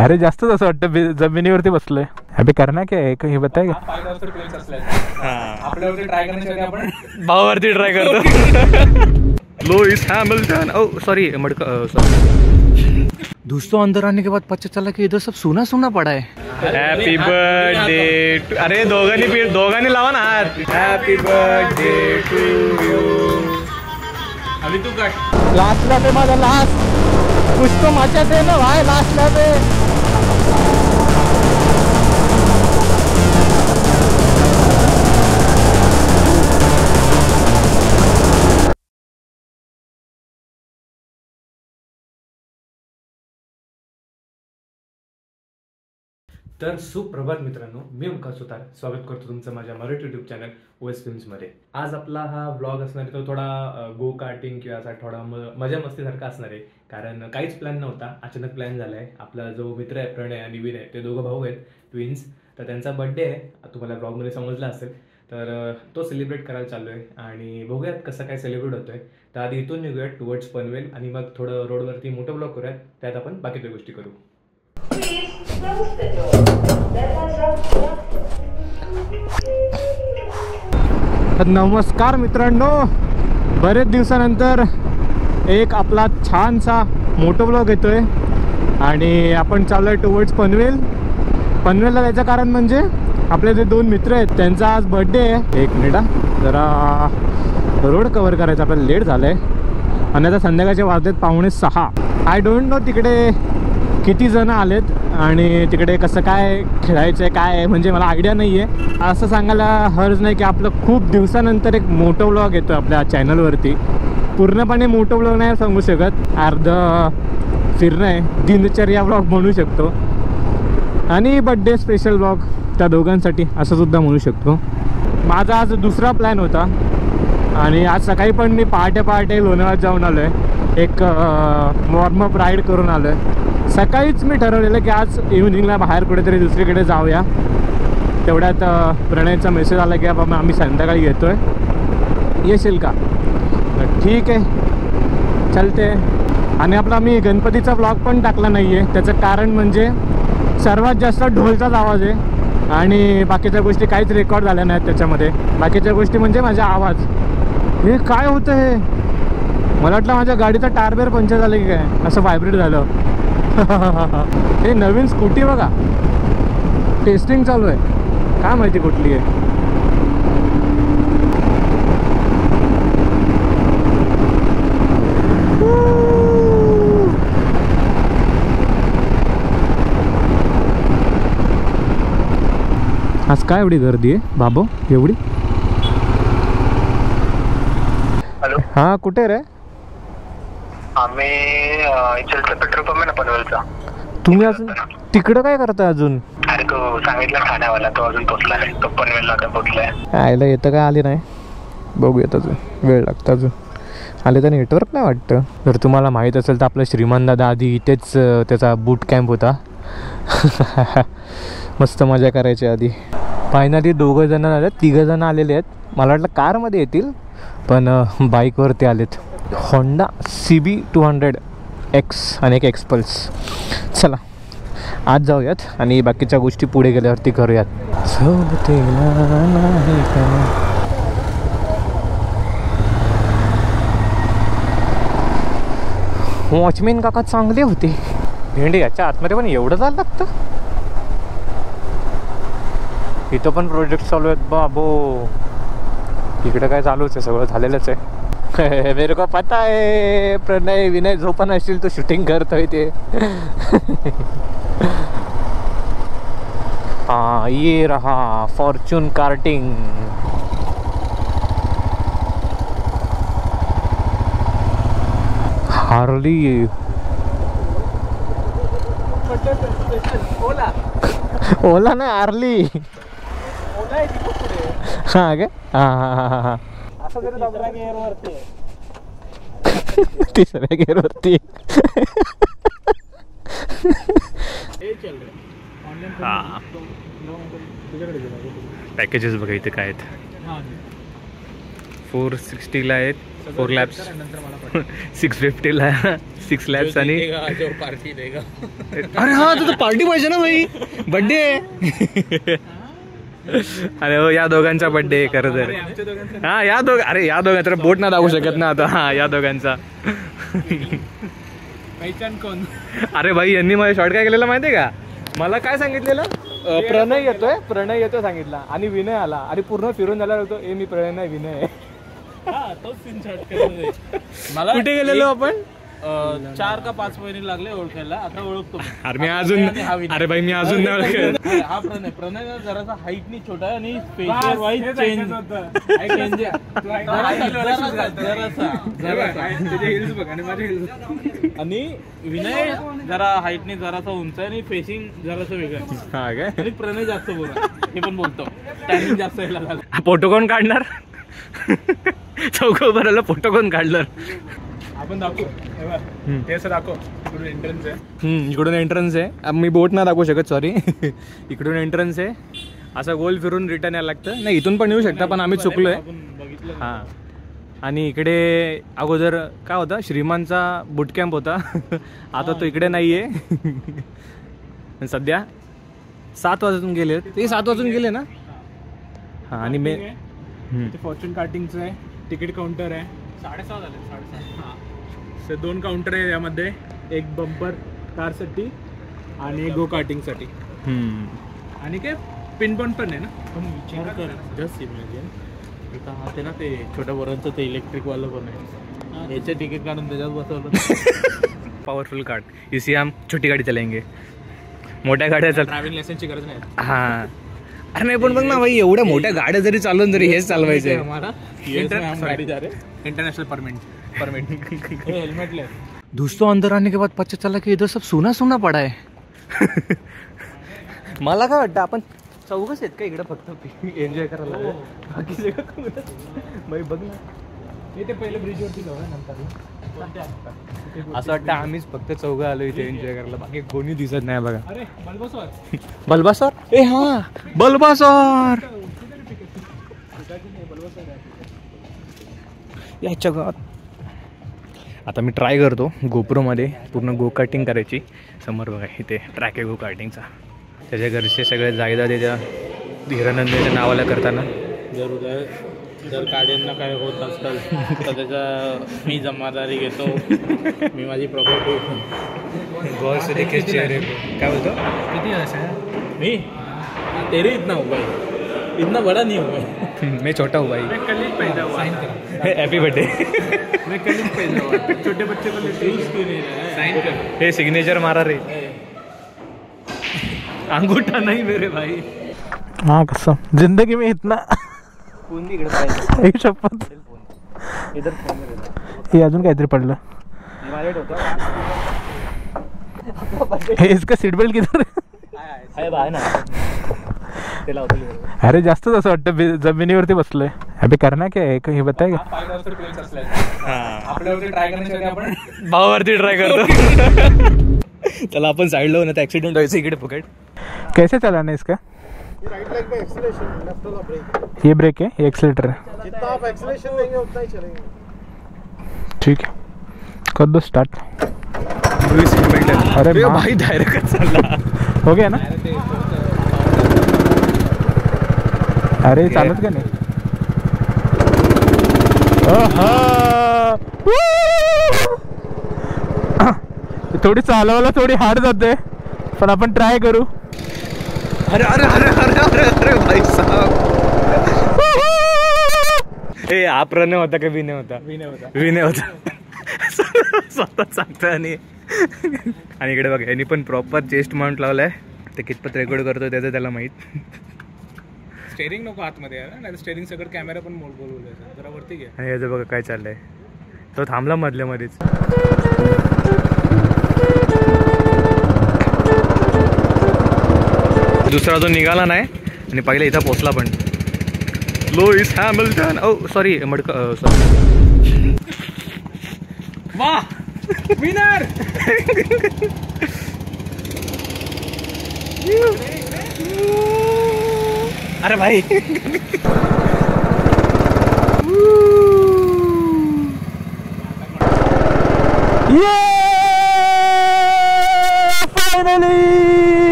अरे जास्तच असं वाटतं जमिनीवरती बसलोय. अबे करना क्या है हे बताय का. आपल्यावरती ट्राय करण्यासाठी आपण भावावरती ट्राय करतो. लुईस हैमिल्टन, ओ सॉरी मडका, सॉरी. दोस्तों अंदर आने के बाद पता चला कि इधर सब सूना सूना पड़ा है. हैप्पी बर्थडे टू, अरे दोघांनी लावा ना हात. Happy birthday to you. अभी तू काट. लास्टला पे माझा लास्ट कुछ तो मचा थे ना भाई लास्टला पे. तर सुप्रभात मित्रांनो, मी ओंकार सुतार स्वागत करतो तुमचं माझ्या मराठी यूट्यूब चॅनल ओएस फिल्म्समध्ये. आज आपला हा व्लॉग असणार आहे तो थोडा गो कार्टिंग किंवा असा थोडा मजा मस्तीसारखा असणार आहे. कारण काहीच प्लॅन नव्हता, अचानक प्लॅन झाला आहे. आपला जो मित्र आहे प्रणय आणि विनय, ते दोघं भाऊ आहेत, ट्विन्स. तर त्यांचा बड्डे आहे, तुम्हाला ब्लॉगमध्ये समजला असेल. तर तो सेलिब्रेट करायला चालू आहे आणि बघूयात कसं काय सेलिब्रेट होतोय. तर आधी इथून निघूयात टुवर्ड्स पनवेल आणि मग थोडं रोडवरती मोठं ब्लॉग करूयात, त्यात आपण बाकीच्या गोष्टी करू. नमस्कार मित्रांनो, बरेच दिवसानंतर एक आपला छानसा मोठो ब्लॉग येतोय आणि आपण चाललोय टुवर्ड्स पनवेल. पनवेलला जायचं कारण म्हणजे आपले जे दोन मित्र आहेत त्यांचा आज बर्थडे आहे. एक मिनिट जरा रोड कव्हर करायचा, आपल्याला लेट झालंय आणि आता संध्याकाळचे वाजलेत 5:45. आय डोंट नो तिकडे किती जण आलेत आणि तिकडे कसं काय खेळायचं आहे काय आहे, म्हणजे मला आयडिया नाही आहे. असं सांगायला हरज नाही की आपलं खूप दिवसानंतर एक मोठं व्लॉग येतो आपल्या चॅनलवरती. पूर्णपणे मोठं व्लॉग नाही सांगू शकत, अर्ध फिरणं आहे, दिनचर्या व्लॉग म्हणू शकतो आणि बड्डे स्पेशल व्लॉग त्या दोघांसाठी असं सुद्धा म्हणू शकतो. माझा आज दुसरा प्लॅन होता आणि आज सकाळी पण मी पहाटे लोणावळ्यात जाऊन आलो आहे. एक वॉर्मअप राईड करून आलो आहे. सकाळीच मी ठरवलेलं की आज इव्हनिंगला बाहेर कुठेतरी दुसरीकडे जाऊया. तेवढ्यात प्रणयचा मेसेज आला की बाबा आम्ही संध्याकाळी येतोय, येशील का. ठीक आहे चलते. आणि आपला मी गणपतीचा व्लॉग पण टाकला नाही आहे. त्याचं कारण म्हणजे सर्वात जास्त ढोलचाच आवाज आहे आणि बाकीच्या गोष्टी काहीच रेकॉर्ड झाल्या नाहीत त्याच्यामध्ये. बाकीच्या गोष्टी म्हणजे माझा आवाज. हे काय होतं हे, मला वाटलं माझ्या गाडीचा टायर पंक्चर झालं की काय, असं व्हायब्रेट झालं. हे नवीन स्कूटी बघा, टेस्टिंग चालू आहे, काय माहिती कुठली आहे. आज काय एवढी गर्दी आहे बाबो, एवढी. हॅलो, हा कुठे रे. आम्ही इचलचा पेट्रोल पंप आहे ना पनवेलचा. तुम्ही अजून तिकडं काय करताय अजून. अरे तो सांगितलं ठाण्यावाला, तो अजून पोचला नाही, तो पनवेलला आता पोचलाय. आयला येतं काय आली नाही, बघूयात अजून वेळ लागतं. अजून आले तर नेटवर्क नाही वाटतं. जर तुम्हाला माहीत असेल तर आपला श्रीमान दादा आधी इथेच त्याचा बूट कॅम्प होता. मस्त मजा करायची आधी. फायनली 2 जण आलेत, 3 जण आलेले आहेत. मला वाटलं कारमध्ये येतील पण बाईकवरती आलेत. होंडा CB 200X आणि एक एक्सपल्स. चला आज जाऊयात आणि बाकीच्या गोष्टी पुढे गेल्यावरती करूयात. वॉचमॅन काका चांगले होते. भेंडी याच्या आतमध्ये पण एवढं जायला लागतं. इथं पण प्रोजेक्ट चालू आहेत बाबो. इकडे काय चालूच आहे, सगळं झालेलंच आहे. मेरे को पता है प्रणय विनय झोपण असतील तो शूटिंग करतोय ते. हाँ ये रहा फॉर्च्यून कार्टिंग. हार्ली ओला ना हार्ली. हाँ क्या, हाँ तिसऱ्या गेअरवरती. पॅकेजेस बघा इथे काय आहेत. 460ला आहेत, 4 लॅप्स 650ला 6 लॅप्स आणि पार्टी देगा. अरे हा तर पार्टी पाहिजे ना भाई, बर्थडे आहे. अरे हो, या दोघांचा बर्थडे खरं तर. हा या दोघांचा बोट ना दाखवू शकत ना आता. हा या दोघांचा. पहिचान कोण? अरे भाई यांनी माझ्या शॉर्ट काय केलेला माहितीये का? मला काय सांगितलेलं, प्रणय येतोय सांगितला आणि विनय आला आणि पूर्ण फिरून झाला होतो. मी प्रणय नाही, विनय आहे. तोच सीन शॉर्ट केला. मला कुठे गेलेलो आपण? 4 का 5 महिने लागले ओळखायला. आता ओळखतो. अरे मी अजून नाही ओळखत. हा प्रणय जरासा हाईटनी छोटा आहे आणि फेशियल वाईज चेंज आणि विनय जरा हाईटने जरासा उंच आहे आणि फेसिंग जरासा वेगळं. हा काय? आणि प्रणय जास्त बोला, हे पण बोलतो. टॅनिंग जास्त यायला लागला. फोटो कोण काढणार? चौक भरायला फोटो कोण काढणार? आपण दाखवू ते असं दाखव. इकडून एंट्रन्स आहे. इकडून एंट्रन्स आहे. मी बोट नाही दाखवू शकत, सॉरी. इकडून एंट्रन्स आहे. असं गोल फिरून रिटर्न यायला लागतं. नाही इथून पण येऊ शकता, पण आम्ही चुकलोय. हां. आणि इकडे अगोदर काय होता, श्रीमानचा बूट कॅम्प होता. आता तो इकडे नाही आहे. सध्या 7 वाजून गेले. ते 7 वाजून गेले ना. हां. आणि मी फॉर्च्यून कार्टिंगचं आहे. तिकीट काउंटर आहे. 6:30 झाले. 6:30. 2 काउंटर आहे यामध्ये. एक बंपर कारसाठी आणि गो कार्टिंगसाठी. आणि काय पिनपॉइंट पण आहे ना. विचार कर, जस्ट इमॅजिन इथं हा ते ना, ते छोट्या पोरांचं ते इलेक्ट्रिकवालं पण आहे. याचे तिकीट काढून त्याच्यात बसवलं. Powerful card. इसी हम छोटी गाडी चलाएंगे. मोठ्या गाड्या ड्रायव्हिंग लायसन्सची गरज नाही. हां. अरे नाही पण बघ ना भाई, एवढ्या मोठ्या गाड्या जरी चालवून जरी हेच चालवायचे. इंटरनेशनल परमिट हेलमेट ले. दोस्तों अंदर आने के बाद पता चला की इधर सब सोना सोना पड़ा है. मला काय वाटतं, आपण चौघच आहेत का इकडे फक्त एन्जॉय करायला? बाकी सगळं भाई बघ ना. ते पहिलं ब्रिजवरती जाऊ नंतर. असं वाटतं आम्हीच फक्त चौघं आलो इथे एन्जॉय करायला, बाकी कोणी दिसत नाही बघा. अरे बल्बासर. ए हा बल्बासर. याच्या गावात आता मी ट्राय करतो गोप्रोमध्ये पूर्ण गो कार्टिंग करायची. समोर बघा इथे ट्रॅक आहे गो कार्टिंगचा. त्याच्या घरचे सगळे जायदा त्याच्या हिरानंदीच्या नावाला करताना. जर गाड्यांना काय होत असतं तर त्याचा मी जबाबदारी घेतो. मी माझी प्रॉपर्टी काय बोलतो किती मी तेरे इतना हुआ है, इतना बड़ा नहीं हुआ है. मैं छोटा हूँ भाई. मैं कल ही पैदा हुआ. Happy birthday. मैं कल ही पैदा हुआ. छोटे बच्चे को यूज क्यों नहीं रहा है? साइन कर. हे सिग्नेचर मारा रे. अंगूठा नहीं मेरे भाई. हाँ कसम जिंदगी में इतना एक शपथ. हे अजून काहीतरी पडलं. इसका सीट बेल्ट किधर है ना? अरे जास्तच असं वाटतं जमिनीवरती बसलोय. अभि करना क्या है हे बताय का? आपल्यावरती ट्राय करण्यासाठी आपण भावावरती ट्राय करतो. चला आपण साइड लो ना, तर ऍक्सिडेंट व्हायचं इकडे फुकट. कैसे चलाना है इसका? राइट लेग पे एक्सेलरेशन, लेफ्ट वाला ब्रेक. ये ब्रेक है, ये एक्सीलरेटर है. जितना आप एक्सेलरेशन देंगे उतना ही चलेंगे. ठीक है, कर दो स्टार्ट. अरे भाई डायरेक्ट चालला. हो गया ना? अरे चालत का नाही? थोडी चालवायला थोडी हार्ड जाते, पण आपण ट्राय करू. अरे अरे अरे अरे अरे अरे भाई साहब. ए हा प्रणय होता का विनय होता? विनय होता. स्वतः सांगतोय. आणि इकडे बघा यांनी पण प्रॉपर चेस्ट माउंट लावलाय. ते कितपत रेकॉर्ड करतो त्याचं त्याला माहित. स्टेरिंग नको आतमध्ये आहे ना, स्टेरिंग सगळं कॅमेरा पण मोल बोलवलं जरा वरती घ्या. आणि याचं बघा काय चाललंय. तो थांबला मधल्या मध्येच. दुसरा जो निघाला नाही आणि पहिला इथं पोचला पण. Lewis Hamilton. ओ सॉरी मडक सॉरी. वाह विनर. अरे भाई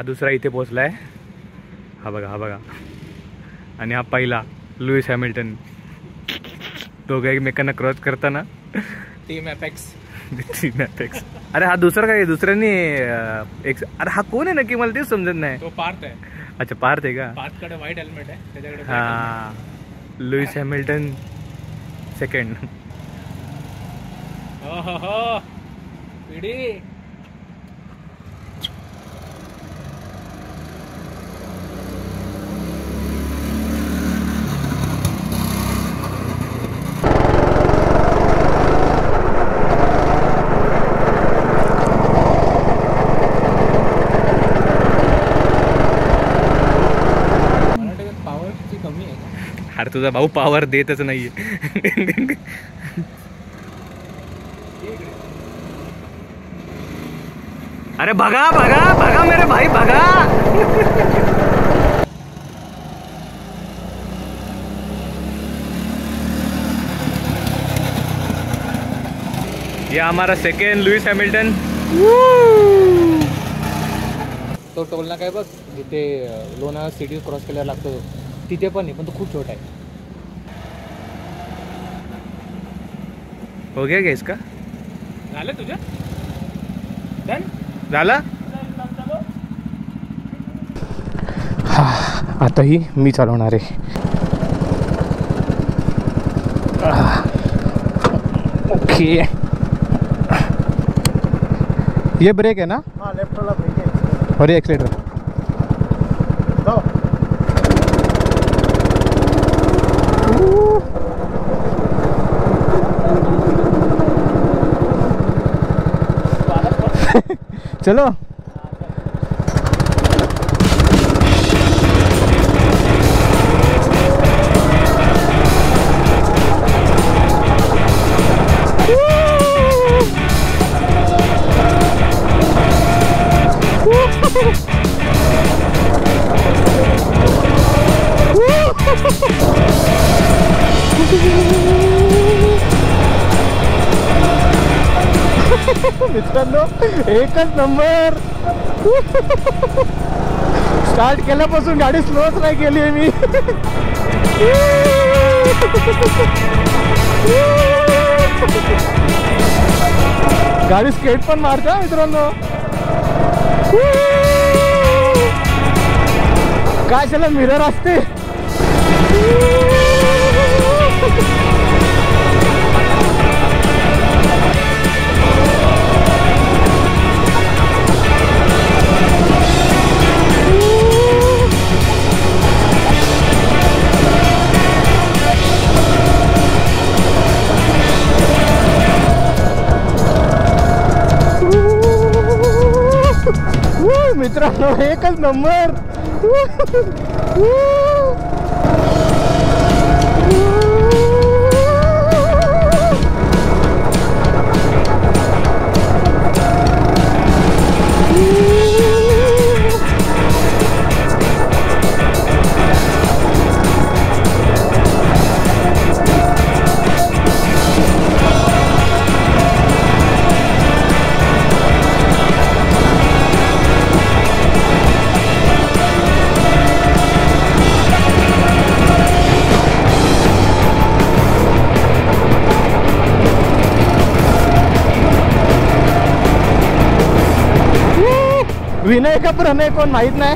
दुसरा इथे पोचलाय, हा बघा. आणि हा पहिला लुईस हॅमिल्टन. दोघं एकमेकांना क्रॉस करताना. Team apex. अरे हा दुसरा काय, दुसऱ्यांनी अरे हा कोण आहे नक्की, मला तेच समजत नाही. तो पार्थ आहे. अच्छा पार्थ आहे का? पार्थ कडे व्हाईट हेल्मेट आहे, त्याच्याकडे हा लुईस हॅमिल्टन सेकंड. हो पिढी. अरे तुझा भाऊ पॉवर देतच नाहीये. अरे भगा मेरे भाई भगा. ये हमारा सेकंड लुईस हॅमिल्टन. तो टोल नाका आहे बघ, जिथे लोणावळा सिटी क्रॉस केल्यावर लागतो, तिथे पण आहे, पण तो खूप छोटा आहे. हो गया इसका? झालं तुझ्या डन झाला. हा आताही मी चालवणार आहे. ओके ये ब्रेक है ना? हाँ लेफ्ट वाला ब्रेक है और ये एक्सीलेटर. जाओ. चलो. मित्रांनो एकच नंबर. स्टार्ट केल्यापासून गाडी स्लोच नाही केली आहे मी. गाडी स्केट पण मारते मित्रांनो. काय त्याला मिरर असते. मित्रांनो एकच नंबर. विनय का प्रणय कोण माहित नाही.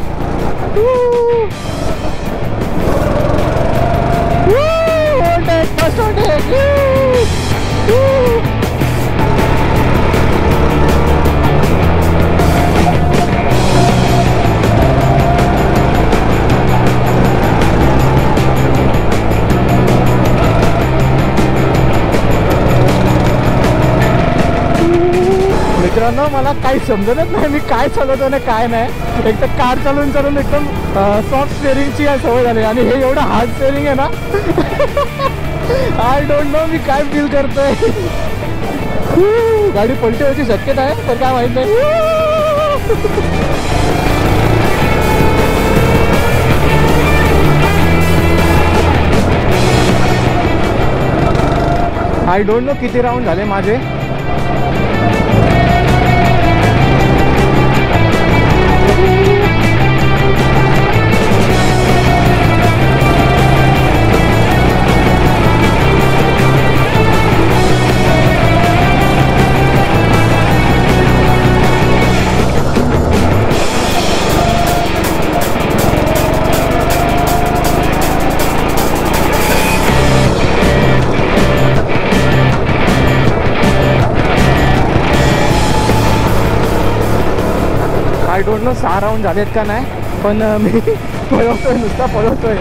मित्रांनो मला काही समजतच नाही मी काय चालवतो ना काय नाही. एक तर कार चालवून चालून एकदम सॉफ्ट स्टेअरिंगची सवय झाली आणि हे एवढं हार्ड स्टेअरिंग आहे ना. आय डोंट नो मी काय फील करतोय. गाडी पलटी व्हायची शक्यता आहे तर काय माहित नाही. आय डोंट नो किती राऊंड झाले माझे. आय डोंट नो 6 राऊंड झालेत का नाही, पण मी पळवतोय, नुसता पळवतोय.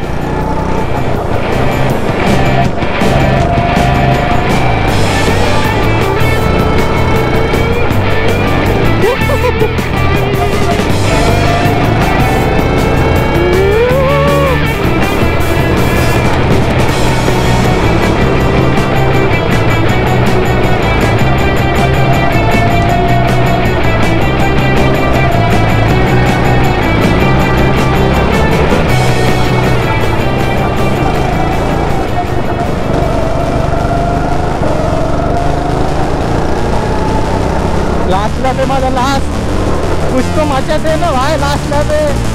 लास्ट लैप है माझा, लास्ट कुछ तो मचा थे ना भाई, लास्ट लैप है.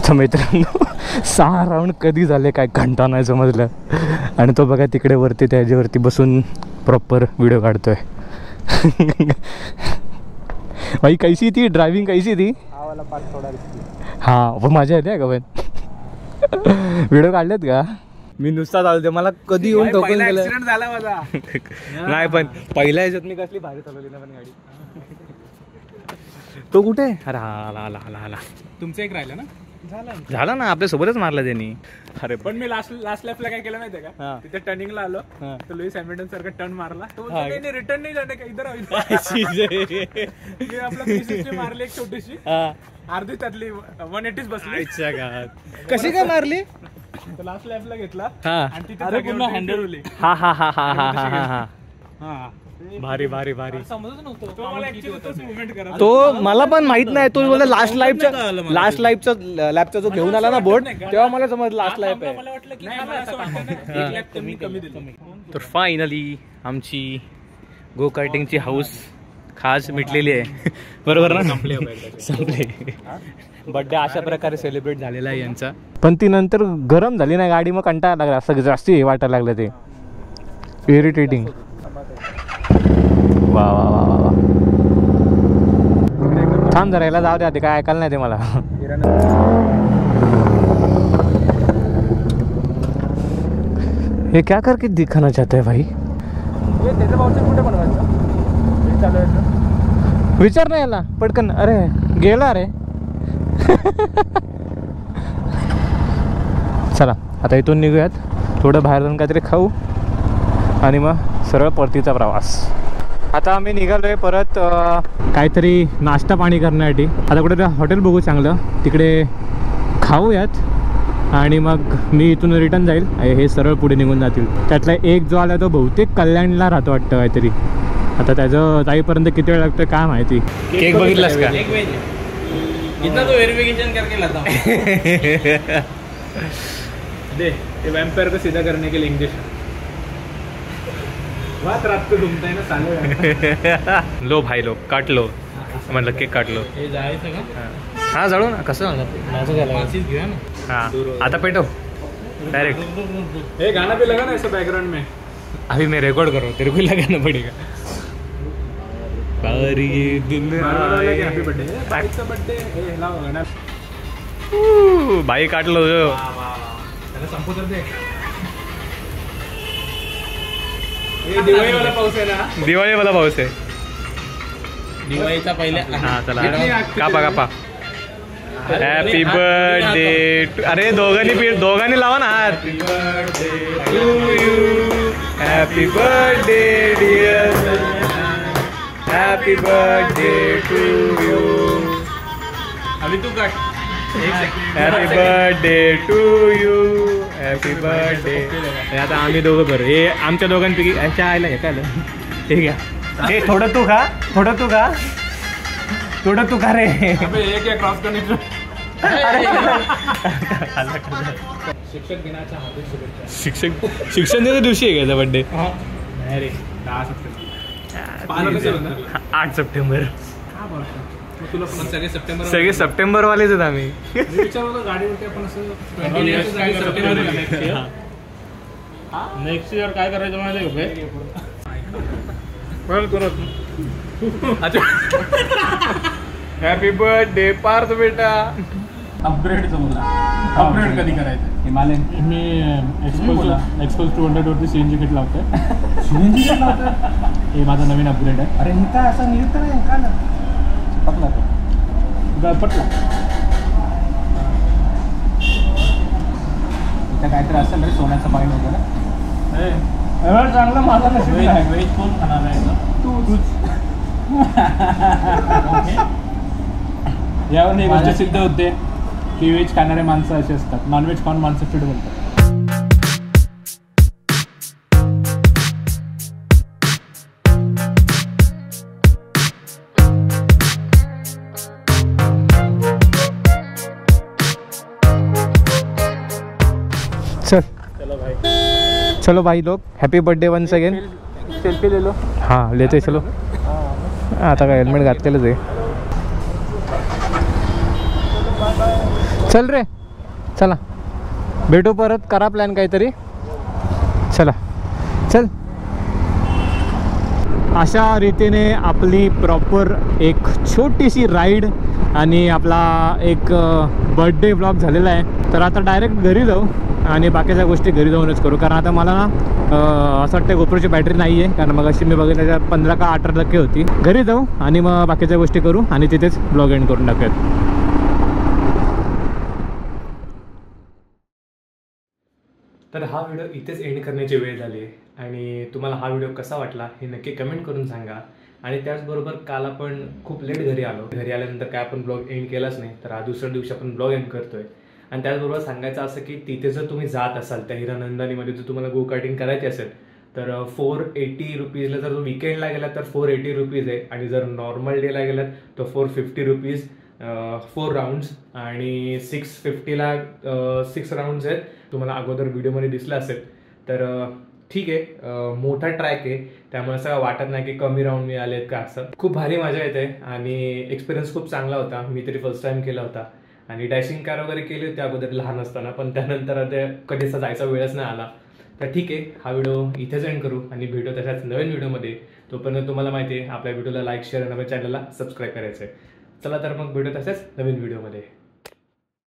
तर मित्रांनो 6 राऊंड कधी झाले काय घंटा नाही समजलं. आणि तो बघा तिकडे वरती त्याच्यावरती बसून प्रॉपर व्हिडिओ काढतोय. भाई कैसी थी ड्रायव्हिंग, कैसी थी? हां, पण मजा येते का पण? व्हिडिओ काढलेत का? मी नुसता चालते, मला कधी येऊन ठोकून गेलं. ऍक्सिडेंट झाला माझा. नाही पण पहिल्या ह्याच्यात मी कसली भारी चालवली ना पण गाडी. तो कुठे? अरे आला आला आला आला. तुमचं एक राहिलं ना? झाला ना, आपल्या सोबतच मारला त्यांनी. अरे पण मी लास्ट लॅपला काय केलं माहितीये का, तिथे टर्निंगला आलो तर लुईस हॅमिल्टन सारखा टर्न मारला, तो रिटर्न नाही जाणे का, इधर मी आपला 360 मारली एक छोटीशी, अर्धी त्यातली 180 बसली. कशी काय मारली? लास्ट लॅपला घेतला हा, आणि तिथे पूर्ण हँडल होली. हा हा हा हा हा हा हा, भारी भारी भारी. समजत नव्हतं तो, मला ऍक्च्युअली तोच मुवमेंट करा. तो मला पण माहित नाही, तो बोलला लास्ट लाईफचा लॅपचा जो घेऊन आला ना बोर्ड, तेव्हा मला समजलं लास्ट लॅप आहे. मला वाटलं की मला असं वाटतं ना, एक लॅप कमी दिलं. तर फायनली आमची गो कार्टिंगची हाऊस खास मिटलेली आहे. बरोबर ना? संपले. बर्थडे अशा प्रकारे सेलिब्रेट झालेला आहे यांचा. पण ती नंतर गरम झाली ना गाडी, मग कंटाळा लागला, असं जास्त वाटायला लागलं, ते इरिटेटिंग. वा वा वा वा, छान. जरा याला जाऊ द्या, ते काय ऐकायला नाही ते मला. हे क्या करके दिखाना चाहता है भाई? विचार नाही याला पटकन. अरे गेला रे. चला आता इथून निघूयात, थोडं बाहेर जाऊन काहीतरी खाऊ आणि मग सरळ परतीचा प्रवास. आता आम्ही निघालोय परत काहीतरी नाश्ता पाणी करण्यासाठी. आता कुठे हॉटेल बघू चांगलं, तिकडे खाऊयात आणि मग मी इथून रिटर्न जाईल. हे सरळ पुढे निघून जातील. त्यातला एक जो आला तो बहुतेक कल्याणला राहतो वाटतं काहीतरी. आता त्याचं जाईपर्यंत किती वेळ लागतो काय माहिती. केक बघितलास का? इतना तो वेरिफिकेशन करके लाता हूं. दे ये वैम्पायर को सीधा करने के लिए इंजेक्शन. बात रात को घूमता है ना साले. लो भाई लो, काट लो मतलब केक काट लो. हे जायचं का? हाँ जळू ना, कसं माझं झालं. वासीच घेऊया ना. हाँ आता पेटो डायरेक्ट. हे गाना भी लगा ना ऐसा बैकग्राउंड में. अभी मैं रिकॉर्ड कर रहा हूँ, तेरे को लगाना पड़ेगा. बारी दिन हैप्पी बर्थडे. बाईकचा बर्थडे हे लाव गाना. भाई काट लो. त्याला संपू तर दे. हे दिवाळी वाला पाऊस आहे ना. दिवाळी वाला पाऊस आहे. दिवाळीचा पहिल्या. हा चला कापा कापा. Happy birthday. अरे दोघांनी लावा ना हात. Happy birthday dear. Happy birthday to you. अभी तू काट. Happy birthday to you. Happy birthday. आता आम्ही दोघं करू. हे आमच्या दोघांपैकी याच्या आयला हे काय ठीक आहे. हे थोडं तू खा, थोडं तू खा, थोडं तू खा रे. एक क्रॉस करने. शिक्षक दिनाच्या हार्दिक शुभेच्छा. शिक्षण दिनाच्या दिवशी आहे का बर्थडे? नाही रे 10 सप्टेंबर. 8 सप्टेंबर. तुला पण सगळे सप्टेंबर सगळे सप्टेंबर वालेच आहेत आम्ही. मी विचारलं गाडीवरती आपण असं नेक्स्ट इयर काय करायचं माहिती हॅपी बर्थडे पार्थ बेटा. अपग्रेडचं बोला. अपग्रेड कधी करायचं? हिमालयन मी एक्सपोज 200 वरती CNG किट लावतोय. हे माझा नवीन अपग्रेड आहे. अरे हे काय असं नियुक्त नाही का ना चिपकला तो गळपटला. इथं काहीतरी असेल रे सोन्याचं पाणी वगैरे. चांगला माझा व्हेज कोण खाणार आहे तूच. यावर एक गोष्ट सिद्ध होते की व्हेज खाणारे माणसं अशी असतात, नॉनव्हेज खाऊन माणसं फिट बोलतात. चलो भाई लोग happy birthday once again. Selfie ले लो. हां लेते चलो. आता काय हेल्मेट घातलेलंच आहे. चल रे चला भेटू परत. करा प्लॅन काहीतरी. चला चल. अशा रीतीने आपली प्रॉपर एक छोटीशी राईड आणि आपला एक बर्थडे ब्लॉग झालेला आहे. तर आता डायरेक्ट घरी जाऊ आणि बाकीच्या गोष्टी घरी जाऊनच करू. कारण आता मला ना असं वाटतं गोप्रोची बॅटरी नाही आहे. कारण मग अशी मी बघितलं त्याच्यात 15 का 18% होती. घरी जाऊ आणि मग बाकीच्या गोष्टी करू आणि तिथेच ब्लॉग एंड करून टाकूयात. तर हा व्हिडिओ इथेच एंड करण्याची वेळ झाली आहे आणि तुम्हाला हा व्हिडिओ कसा वाटला हे नक्की कमेंट करून सांगा. आणि त्याचबरोबर काल आपण खूप लेट घरी आलो. घरी आल्यानंतर काय आपण ब्लॉग एंड केलाच नाही. तर दुसऱ्या दिवशी आपण ब्लॉग एंड करतोय. आणि त्याचबरोबर सांगायचं असं की तिथे जर तुम्ही जात असाल त्या हिरानंदानीमध्ये जर तुम्हाला गो कार्टिंग करायची असेल तर 480 रुपीजला. जर विकेंडला गेलात तर 480 रुपीज आहे. आणि जर नॉर्मल डेला गेलात तर 450 रुपीज 4 राऊंड्स. आणि 650ला 6 राऊंड्स आहेत. तुम्हाला अगोदर व्हिडिओमध्ये दिसलं असेल. तर ठीक आहे, मोठा ट्रॅक आहे त्यामुळे असं वाटत नाही की कमी राऊंड मिळालेत का असं. खूप भारी मजा येते आणि एक्सपिरियन्स खूप चांगला होता. मी तरी फर्स्ट टाइम केला होता. आणि डॅशिंग कार वगैरे केली होती अगोदर लहान असताना, पण त्यानंतर ते कधीच जायचा वेळच नाही आला. तर ठीक आहे, हा व्हिडिओ इथेच एंड करू आणि भेटू तशाच नवीन व्हिडिओमध्ये. तोपर्यंत तुम्हाला माहिती आहे आपल्या व्हिडिओला लाईक शेअर आणि आपल्या चॅनलला सबस्क्राईब करायचं आहे. चला तर मग भेटू तशाच नवीन व्हिडिओमध्ये.